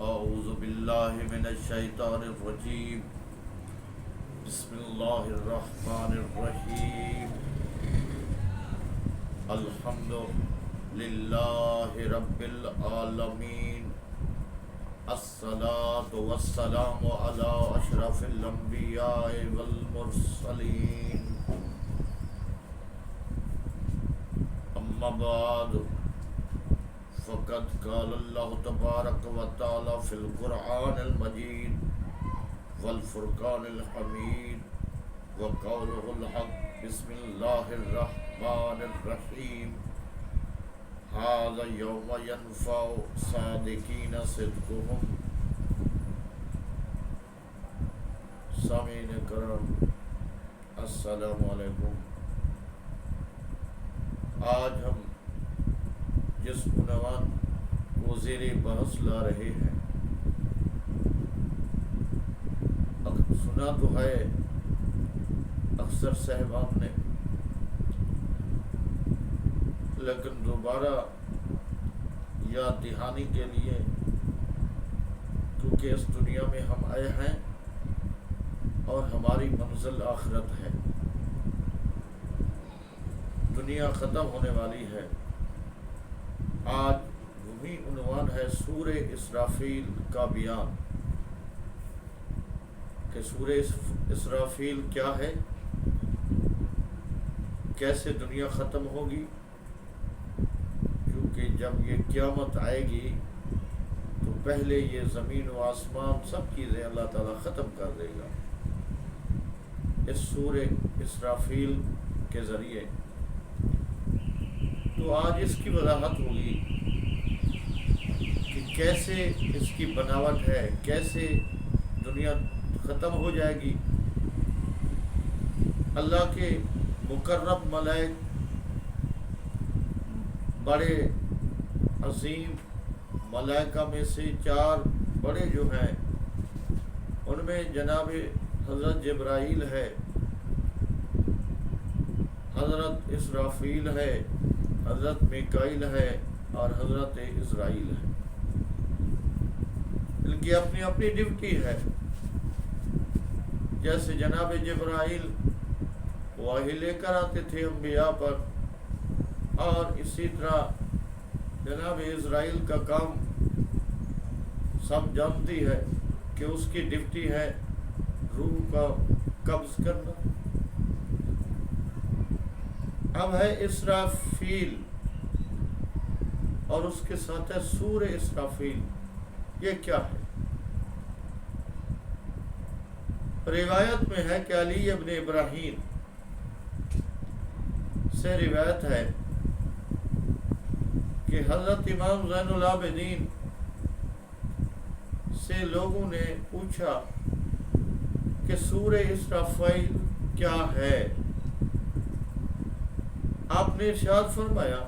اعوذ باللہ من الشیطان الرجیم بسم اللہ الرحمن الرحیم الحمد للہ رب العالمین الصلاة والسلام علی اشرف الانبیاء والمرسلین اما بعد فقد قال اللہ تبارک و تعالی فی القرآن المجید والفرقان الحمید وقولہ الحق بسم اللہ الرحمن الرحیم ھذا یوم ینفع صادقین صدقہم۔ سامعین کرام السلام علیکم۔ آج ہم جس عنوان کو زیر بحث لا رہے ہیں، سنا تو ہے اکثر صاحبان نے، لیکن دوبارہ یاد دہانی کے لیے، کیونکہ اس دنیا میں ہم آئے ہیں اور ہماری منزل آخرت ہے، دنیا ختم ہونے والی ہے۔ آج وہی عنوان ہے سورہ اسرافیل کا بیان کہ سورہ اسرافیل کیا ہے، کیسے دنیا ختم ہوگی، کیونکہ جب یہ قیامت آئے گی تو پہلے یہ زمین و آسمان سب چیزیں اللہ تعالیٰ ختم کر دے گا۔ اس سورہ اسرافیل کے ذریعے تو آج اس کی وضاحت ہوگی کہ کیسے اس کی بناوٹ ہے، کیسے دنیا ختم ہو جائے گی۔ اللہ کے مقرب ملائک، بڑے عظیم ملائکہ میں سے 4 بڑے جو ہیں، ان میں جناب حضرت جبرائیل ہے، حضرت اسرافیل ہے، حضرت میکائیل ہے اور حضرت عزرائیل ہے۔ ان کی اپنی اپنی ڈیوٹی ہے۔ جیسے جناب جبرائیل وحی لے کر آتے تھے انبیاء پر، اور اسی طرح جناب عزرائیل کا کام سب جانتی ہے کہ اس کی ڈیوٹی ہے روح کا قبض کرنا۔ اب ہے اسرافیل اور اس کے ساتھ ہے سورہ اسرافیل۔ یہ کیا ہے؟ روایت میں ہے کہ علی ابن ابراہیم سے روایت ہے کہ حضرت امام زین العابدین سے لوگوں نے پوچھا کہ سورہ اسرافیل کیا ہے؟ آپ نے ارشاد فرمایا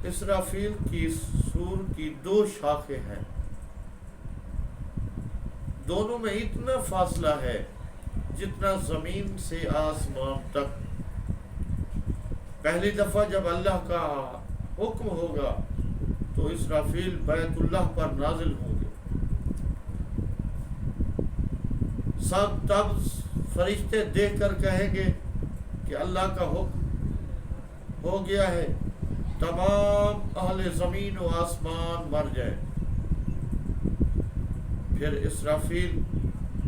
اسرافیل کی سور کی 2 شاخیں ہیں، دونوں میں اتنا فاصلہ ہے جتنا زمین سے آسمان تک۔ پہلی دفعہ جب اللہ کا حکم ہوگا تو اسرافیل بیت اللہ پر نازل ہوں گے، سب تب فرشتے دیکھ کر کہیں گے کہ اللہ کا حکم ہو گیا ہے، تمام اہل زمین و آسمان مر جائیں۔ پھر اسرافیل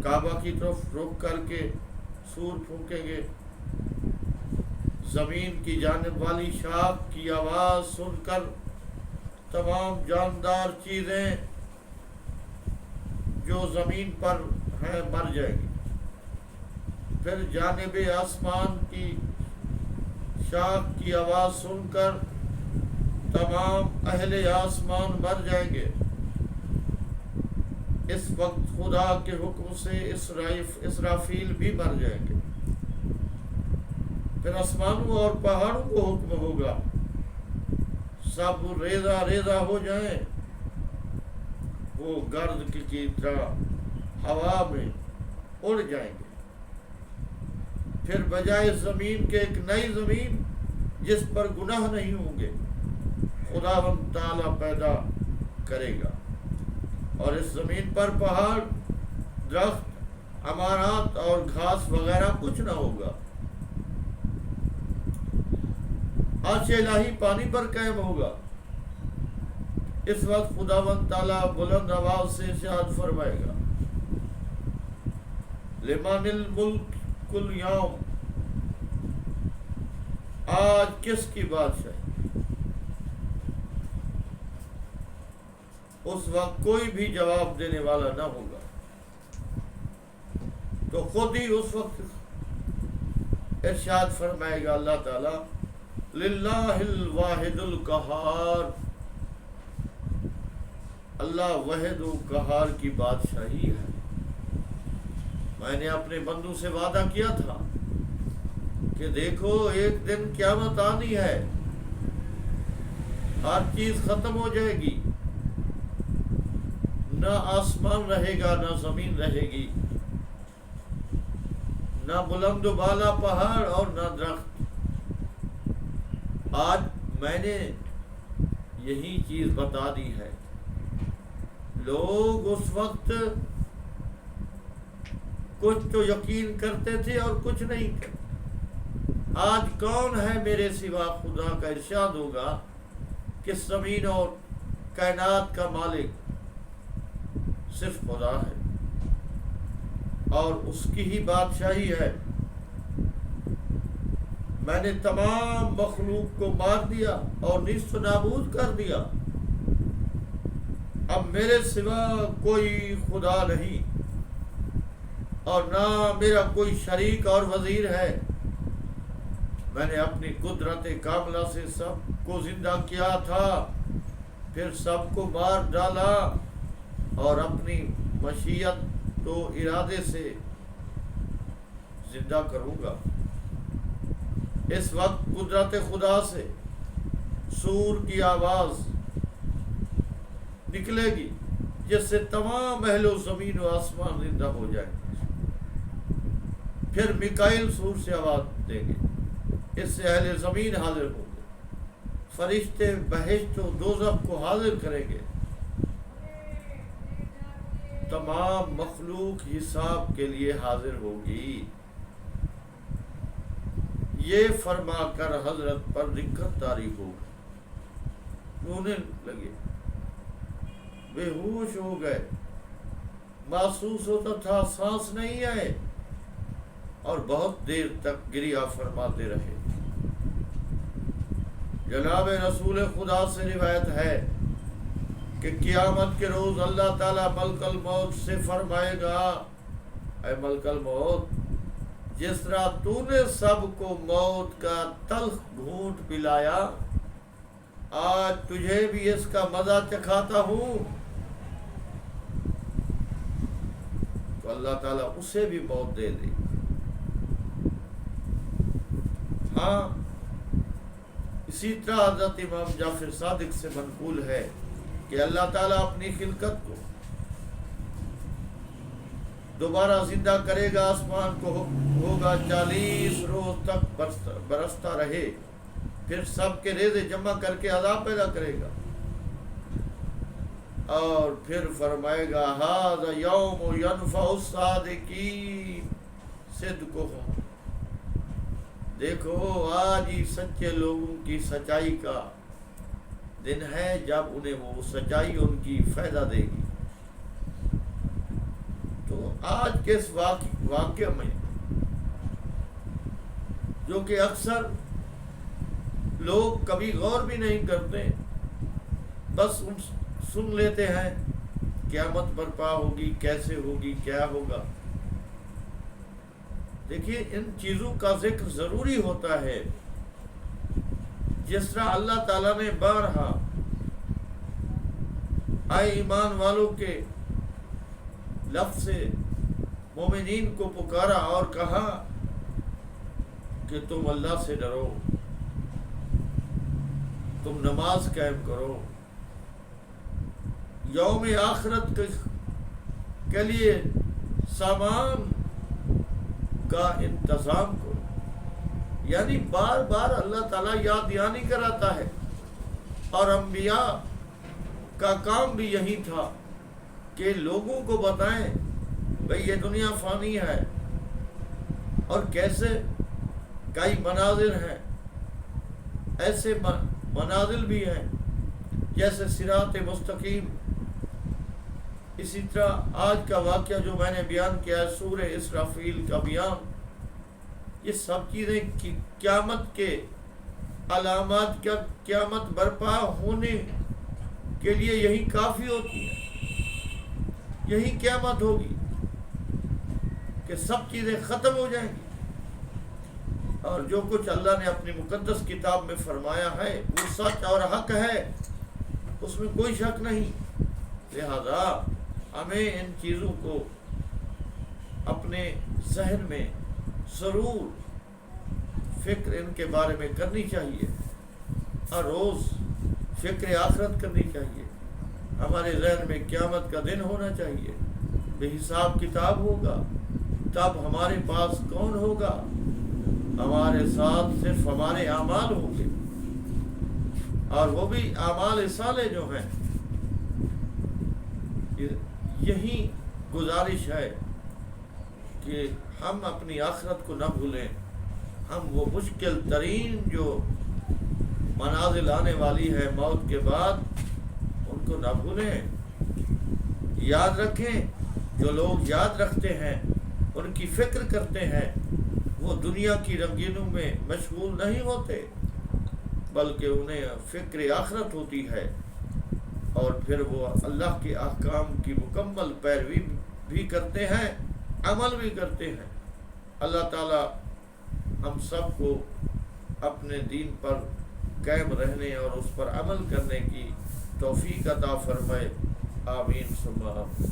کعبہ کی طرف رخ کر کے سور پھونکیں گے، زمین کی جانب والی شاخ کی آواز سن کر تمام جاندار چیزیں جو زمین پر ہیں مر جائیں گی۔ پھر جانب آسمان کی شاخ کی آواز سن کر تمام اہل آسمان مر جائیں گے۔ اس وقت خدا کے حکم سے اسرافیل بھی مر جائیں گے۔ پھر آسمانوں اور پہاڑوں کو حکم ہوگا، سب ریزہ ریزہ ہو جائیں، وہ گرد کی طرح ہوا میں اڑ جائیں گے۔ پھر بجائے زمین کے ایک نئی زمین جس پر گناہ نہیں ہوں گے خداوند تعالیٰ پیدا کرے گا۔ اور اس زمین پر پہاڑ، درخت، امارات اور گھاس وغیرہ کچھ نہ ہوگا۔ عرش الہی پانی پر قائم ہوگا۔ اس وقت خداوند تعالیٰ بلند آواز سے ارشاد فرمائے گا، لمن الملک اليوم، آج کس کی بادشاہی؟ اس وقت کوئی بھی جواب دینے والا نہ ہوگا، تو خود ہی اس وقت ارشاد فرمائے گا اللہ تعالی، للہ الواحد القہار، اللہ واحد و قہار کی بادشاہی ہے۔ میں نے اپنے بندوں سے وعدہ کیا تھا کہ دیکھو ایک دن قیامت آنی ہے، ہر چیز ختم ہو جائے گی، نہ آسمان رہے گا، نہ زمین رہے گی، نہ بلند و بالا پہاڑ اور نہ درخت۔ آج میں نے یہی چیز بتا دی ہے۔ لوگ اس وقت کچھ تو یقین کرتے تھے اور کچھ نہیں کرتے۔ آج کون ہے میرے سوا خدا کا ارشاد ہوگا کہ زمین اور کائنات کا مالک صرف خدا ہے اور اس کی ہی بادشاہی ہے۔ میں نے تمام مخلوق کو مار دیا اور نیست و نابود کر دیا، اب میرے سوا کوئی خدا نہیں اور نہ میرا کوئی شریک اور وزیر ہے۔ میں نے اپنی قدرت کاملہ سے سب کو زندہ کیا تھا، پھر سب کو مار ڈالا اور اپنی مشیت و ارادے سے زندہ کروں گا۔ اس وقت قدرت خدا سے سور کی آواز نکلے گی جس سے تمام اہل و زمین و آسمان زندہ ہو جائیں گے۔ پھر میکائیل سور سے آواز دیں گے، اس سے اہل زمین حاضر ہوں گے، فرشتے بہشت و دوزخ کو حاضر کریں گے، تمام مخلوق حساب کے لیے حاضر ہوگی۔ یہ فرما کر حضرت پر دقت طاری ہو گئی، رونے لگے، بے ہوش ہو گئے، محسوس ہوتا تھا سانس نہیں آئے، اور بہت دیر تک گریہ فرماتے رہے۔ جناب رسول خدا سے روایت ہے کہ قیامت کے روز اللہ تعالیٰ ملک الموت سے فرمائے گا، اے ملک الموت، جس طرح تو نے سب کو موت کا تلخ گھونٹ پلایا، آج تجھے بھی اس کا مزہ چکھاتا ہوں۔ تو اللہ تعالیٰ اسے بھی موت دے دے۔ ہاں، اسی طرح حضرت امام جعفر صادق سے منقول ہے کہ اللہ تعالیٰ اپنی خلقت کو دوبارہ زندہ کرے گا، آسمان کو ہوگا 40 روز تک برستا رہے، پھر سب کے ریزے جمع کر کے عذاب پیدا کرے گا، اور پھر فرمائے گا ھذا یوم ینفع الصادقین صدقہم، دیکھو آج ہی سچے لوگوں کی سچائی کا دن ہے، جب انہیں وہ سچائی ان کی فائدہ دے گی۔ تو آج کے اس واقعہ میں جو کہ اکثر لوگ کبھی غور بھی نہیں کرتے، بس سن لیتے ہیں قیامت برپا ہوگی، کیسے ہوگی، کیا ہوگا۔ دیکھیے، ان چیزوں کا ذکر ضروری ہوتا ہے، جس طرح اللہ تعالیٰ نے بارہا اے ایمان والوں کے لفظ سے مومنین کو پکارا اور کہا کہ تم اللہ سے ڈرو، تم نماز قائم کرو، یوم آخرت کے لیے سامان کا انتظام کرو۔ یعنی بار بار اللہ تعالیٰ یاد دہانی کراتا ہے، اور انبیاء کا کام بھی یہی تھا کہ لوگوں کو بتائیں بھئی یہ دنیا فانی ہے، اور کیسے کئی منازل ہیں، ایسے منازل بھی ہیں جیسے صراط مستقیم. اسی طرح آج کا واقعہ جو میں نے بیان کیا ہے، سورہ اسرافیل کا بیان، یہ سب چیزیں قیامت کے علامات، کا قیامت برپا ہونے کے لیے یہی کافی ہوتی ہے. یہی قیامت ہوگی کہ سب چیزیں ختم ہو جائیں گی، اور جو کچھ اللہ نے اپنی مقدس کتاب میں فرمایا ہے وہ سچ اور حق ہے، اس میں کوئی شک نہیں. لہذا ہمیں ان چیزوں کو اپنے ذہن میں ضرور فکر ان کے بارے میں کرنی چاہیے، ہر روز فکر آخرت کرنی چاہیے. ہمارے ذہن میں قیامت کا دن ہونا چاہیے، بے حساب کتاب ہوگا، تب ہمارے پاس کون ہوگا؟ ہمارے ساتھ صرف ہمارے اعمال ہوں گے، اور وہ بھی اعمال صالح جو ہیں. یہی گزارش ہے کہ ہم اپنی آخرت کو نہ بھولیں. ہم وہ مشکل ترین جو منازل آنے والی ہے موت کے بعد، ان کو نہ بھولیں. یاد رکھیں، جو لوگ یاد رکھتے ہیں، ان کی فکر کرتے ہیں، وہ دنیا کی رنگینوں میں مشغول نہیں ہوتے، بلکہ انہیں فکر آخرت ہوتی ہے، اور پھر وہ اللہ کے احکام کی مکمل پیروی بھی کرتے ہیں، عمل بھی کرتے ہیں. اللہ تعالی ہم سب کو اپنے دین پر قائم رہنے اور اس پر عمل کرنے کی توفیق عطا فرمائے. آمین ثم آمین.